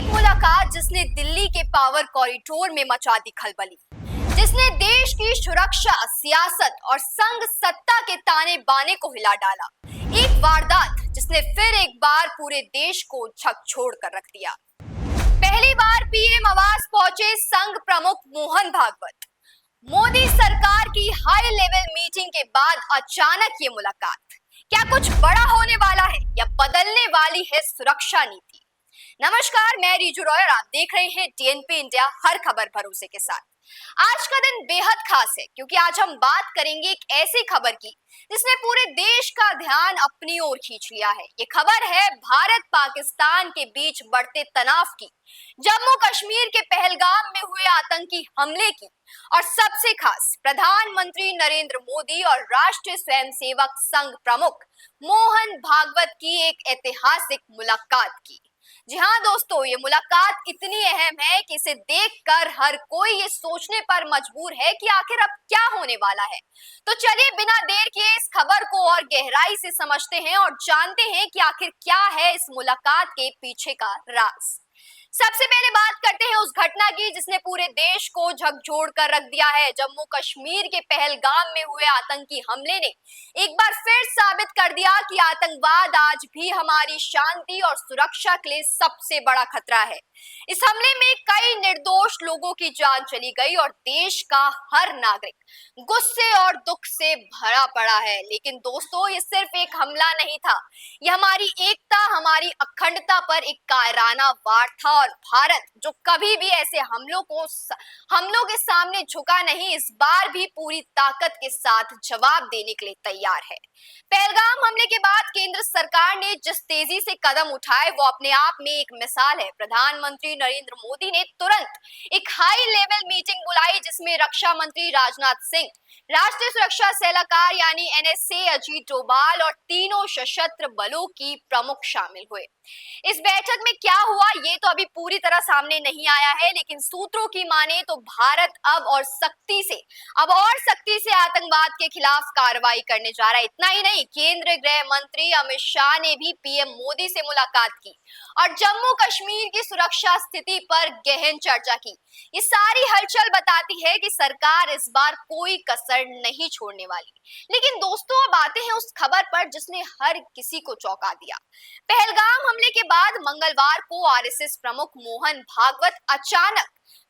एक मुलाकात जिसने दिल्ली के पावर कॉरिडोर में मचा दी खलबली, जिसने देश की सुरक्षा, सियासत और संघ सत्ता के ताने बाने को हिला डाला। एक वारदात जिसने फिर एक बार पूरे देश को झकझोर कर रख दिया। पहली बार पीएम आवास पहुंचे संघ प्रमुख मोहन भागवत। मोदी सरकार की हाई लेवल मीटिंग के बाद अचानक ये मुलाकात, क्या कुछ बड़ा होने वाला है या बदलने वाली है सुरक्षा नीति? नमस्कार, मैं रिजू रॉय और आप देख रहे हैं टीएनपी इंडिया, हर खबर भरोसे के साथ। आज का दिन बेहद खास है क्योंकि आज हम बात करेंगे एक ऐसी खबर की जिसने पूरे देश का ध्यान अपनी ओर खींच लिया है। ये खबर है भारत पाकिस्तान के बीच बढ़ते तनाव की, जम्मू कश्मीर के पहलगाम में हुए आतंकी हमले की और सबसे खास प्रधानमंत्री नरेंद्र मोदी और राष्ट्रीय स्वयंसेवक संघ प्रमुख मोहन भागवत की एक ऐतिहासिक मुलाकात की। जी हाँ दोस्तों, ये मुलाकात इतनी अहम है कि इसे देखकर हर कोई ये सोचने पर मजबूर है कि आखिर अब क्या होने वाला है। तो चलिए बिना देर किए इस खबर को और गहराई से समझते हैं और जानते हैं कि आखिर क्या है इस मुलाकात के पीछे का राज। सबसे पहले बात करते हैं उस घटना की जिसने पूरे देश को झकझोर कर रख दिया है। जम्मू कश्मीर के पहलगाम में हुए आतंकी हमले ने एक बार फिर साबित कर दिया कि आतंकवाद आज भी हमारी शांति और सुरक्षा के लिए सबसे बड़ा खतरा है। इस हमले में कई निर्दोष लोगों की जान चली गई और देश का हर नागरिक गुस्से और दुख से भरा पड़ा है। लेकिन दोस्तों, ये सिर्फ एक हमला नहीं था, यह हमारी एकता, हमारी अखंडता पर एक कायराना वार था और भारत जो कभी भी ऐसे हमलों के सामने झुका नहीं, इस बार भी पूरी ताकत के साथ जवाब देने के लिए तैयार है। पहलगाम हमले के बाद केंद्र सरकार ने जिस तेजी से कदम उठाए वो अपने आप में एक मिसाल है। प्रधानमंत्री नरेंद्र मोदी ने तुरंत एक हाई लेवल मीटिंग बुलाई जिसमें रक्षा मंत्री राजनाथ सिंह, राष्ट्रीय सुरक्षा सलाहकार यानी एनएसए अजीत डोभाल और तीनों सशस्त्र बलों की प्रमुख शामिल हुए। इस बैठक में क्या हुआ ये तो अभी पूरी तरह सामने नहीं आया है, लेकिन सूत्रों की माने तो भारत अब और सख्ती से आतंकवाद के खिलाफ कार्रवाई करने जा रहा है। इतना ही नहीं, केंद्रीय गृह मंत्री अमित शाह ने भी पीएम मोदी से मुलाकात की और जम्मू कश्मीर की सुरक्षा स्थिति पर गहन चर्चा की। ये सारी हलचल बताती है कि सरकार इस बार कोई कसर नहीं छोड़ने वाली। लेकिन दोस्तों, अब आते हैं उस खबर पर जिसने हर किसी को चौंका दिया। पहलगाम हमले के बाद मंगलवार को आरएसएस प्रमुख मोहन भागवत अचानक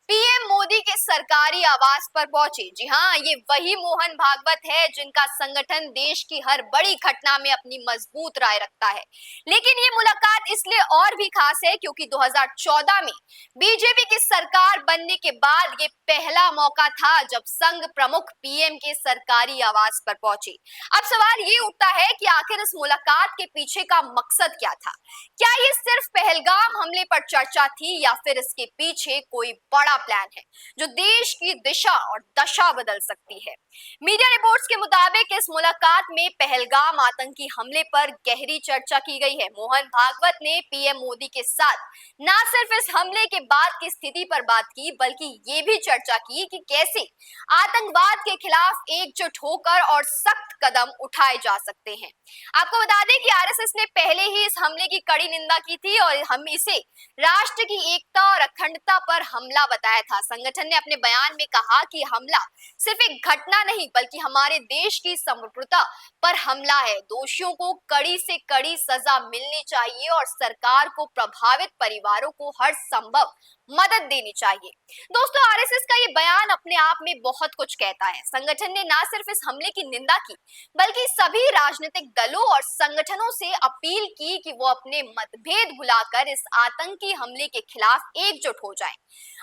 पीएम मोदी के सरकारी आवास पर पहुंचे। जी हाँ, ये वही मोहन भागवत है जिनका संगठन देश की हर बड़ी घटना में अपनी मजबूत राय रखता है। लेकिन ये मुलाकात इसलिए और भी खास है क्योंकि 2014 में बीजेपी की सरकार बनने के बाद ये पहला मौका था जब संघ प्रमुख पीएम के सरकारी आवास पर पहुंचे। अब सवाल ये उठता है कि आखिर इस मुलाकात के पीछे का मकसद क्या था? क्या ये सिर्फ पहलगाम हमले पर चर्चा थी या फिर इसके पीछे कोई बड़ा प्लान है जो देश की दिशा और दशा बदल सकती है? मीडिया रिपोर्ट्स के मुताबिक इस मुलाकात में पहलगाम आतंकी हमले पर गहरी चर्चा की गई है। मोहन भागवत ने पीएम मोदी के साथ न सिर्फ इस हमले के बाद की स्थिति पर बात की, बल्कि ये भी चर्चा की कि कैसे आतंकवाद के खिलाफ एकजुट होकर और सख्त कदम उठाए जा सकते हैं। आपको बता दें कि आरएसएस ने पहले ही इस हमले की कड़ी निंदा की थी और हम इसे राष्ट्र की एकता और अखंडता पर हमला बताया था। संगठन ने अपने बयान में कहा कि हमला सिर्फ एक घटना नहीं बल्कि हमारे देश की संप्रभुता पर हमला है। दोषियों को कड़ी से कड़ी सजा मिलनी चाहिए और सरकार को प्रभावित परिवारों को हर संभव मदद देनी चाहिए। दोस्तों, आरएसएस का ये बयान अपने आप में बहुत कुछ कहता है। संगठन ने न सिर्फ इस हमले की निंदा की बल्कि सभी राजनीतिक दलों और संगठनों से अपील की कि वो अपने मतभेद भुलाकर इस आतंकी हमले के खिलाफ एकजुट हो जाएं।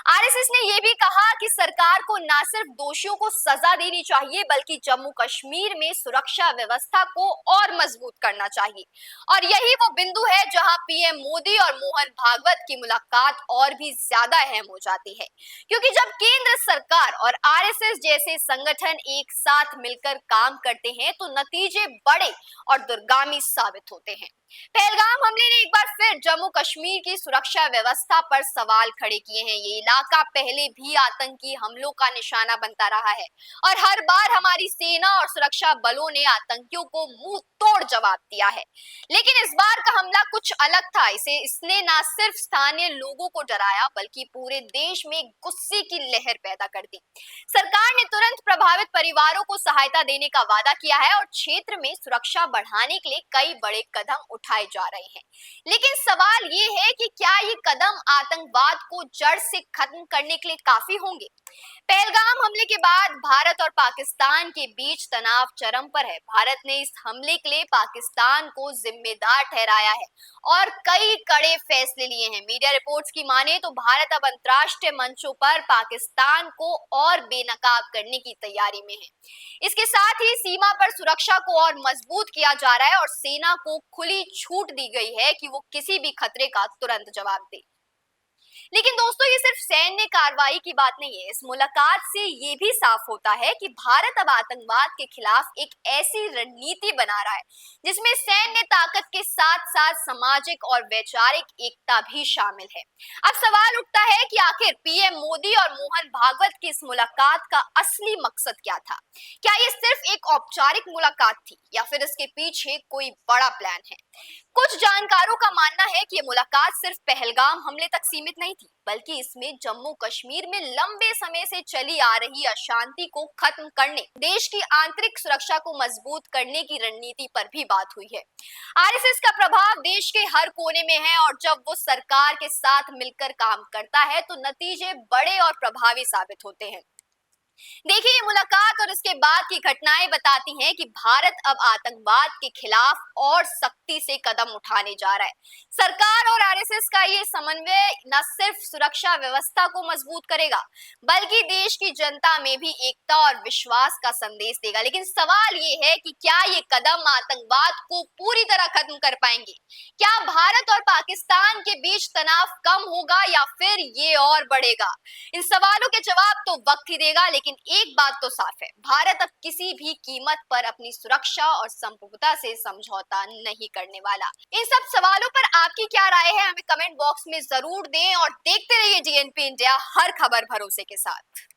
आरएसएस ने यह भी कहा कि सरकार को न सिर्फ दोषियों को सजा देनी चाहिए बल्कि जम्मू कश्मीर में सुरक्षा व्यवस्था को और मजबूत करना चाहिए। और यही वो बिंदु है जहां पीएम मोदी और मोहन भागवत की मुलाकात और भी ज्यादा अहम हो जाती है, क्योंकि जब केंद्र सरकार और आरएसएस जैसे संगठन एक साथ मिलकर काम करते हैं तो नतीजे बड़े और दूरगामी साबित होते हैं। पहलगाम हमले ने एक बार फिर जम्मू कश्मीर की सुरक्षा व्यवस्था पर सवाल खड़े किए हैं। ये इलाका पहले भी आतंकी हमलों का निशाना बनता रहा है और हर बार हमारी सेना और सुरक्षा बलों ने आतंकियों को मुंह तोड़ जवाब दिया है। लेकिन इस बार का हमला कुछ अलग था। इसने न सिर्फ स्थानीय लोगों को डराया बल्कि पूरे देश में गुस्से की लहर पैदा कर दी। सरकार ने तुरंत प्रभावित परिवारों को सहायता देने का वादा किया है और क्षेत्र में सुरक्षा बढ़ाने के लिए कई बड़े कदम उठाए जा रहे हैं। लेकिन सवाल ये है कि क्या ये कदम आतंकवाद को जड़ से खत्म करने के लिए काफी होंगे? पहलगाम हमले के बाद भारत और पाकिस्तान के बीच तनाव चरम पर है। भारत ने इस हमले के लिए पाकिस्तान को जिम्मेदार ठहराया है और कई कड़े फैसले लिए हैं। मीडिया रिपोर्ट्स की माने तो भारत अब अंतर्राष्ट्रीय मंचों पर पाकिस्तान को और बेनकाब करने की तैयारी में है। इसके साथ ही सीमा पर सुरक्षा को और मजबूत किया जा रहा है और सेना को खुली छूट दी गई है कि वो किसी भी खतरे का तुरंत जवाब दे। लेकिन दोस्तों, ये सिर्फ सैन्य कार्रवाई की बात नहीं है। इस मुलाकात से ये भी साफ होता है कि भारत अब आतंकवाद के खिलाफ एक ऐसी रणनीति बना रहा है जिसमें सैन्य ताकत के साथ साथ सामाजिक और वैचारिक एकता भी शामिल है। अब सवाल उठता है कि आखिर पीएम मोदी और मोहन भागवत की इस मुलाकात का असली मकसद क्या था? क्या ये सिर्फ एक औपचारिक मुलाकात थी या फिर इसके पीछे कोई बड़ा प्लान है? कुछ जानकारों का मानना है कि ये मुलाकात सिर्फ पहलगाम हमले तक सीमित नहीं थी, बल्कि इसमें जम्मू कश्मीर में लंबे समय से चली आ रही अशांति को खत्म करने, देश की आंतरिक सुरक्षा को मजबूत करने की रणनीति पर भी बात हुई है। आरएसएस का प्रभाव देश के हर कोने में है और जब वो सरकार के साथ मिलकर काम करता है तो नतीजे बड़े और प्रभावी साबित होते हैं। देखिए, ये मुलाकात और इसके बाद की घटनाएं बताती हैं कि भारत अब आतंकवाद के खिलाफ और सख्ती से कदम उठाने जा रहा है। सरकार और आरएसएस का ये समन्वय न सिर्फ सुरक्षा व्यवस्था को मजबूत करेगा बल्कि देश की जनता में भी एकता और विश्वास का संदेश देगा। लेकिन सवाल ये है कि क्या ये कदम आतंकवाद को पूरी तरह खत्म कर पाएंगे? क्या भारत और पाकिस्तान के बीच तनाव कम होगा या फिर ये और बढ़ेगा? इन सवालों के जवाब तो वक्त ही देगा। लेकिन एक बात तो साफ है, भारत अब किसी भी कीमत पर अपनी सुरक्षा और संप्रभुता से समझौता नहीं करने वाला। इन सब सवालों पर आपकी क्या राय है? हमें कमेंट बॉक्स में जरूर दें और देखते रहिए जीएनपी इंडिया, हर खबर भरोसे के साथ।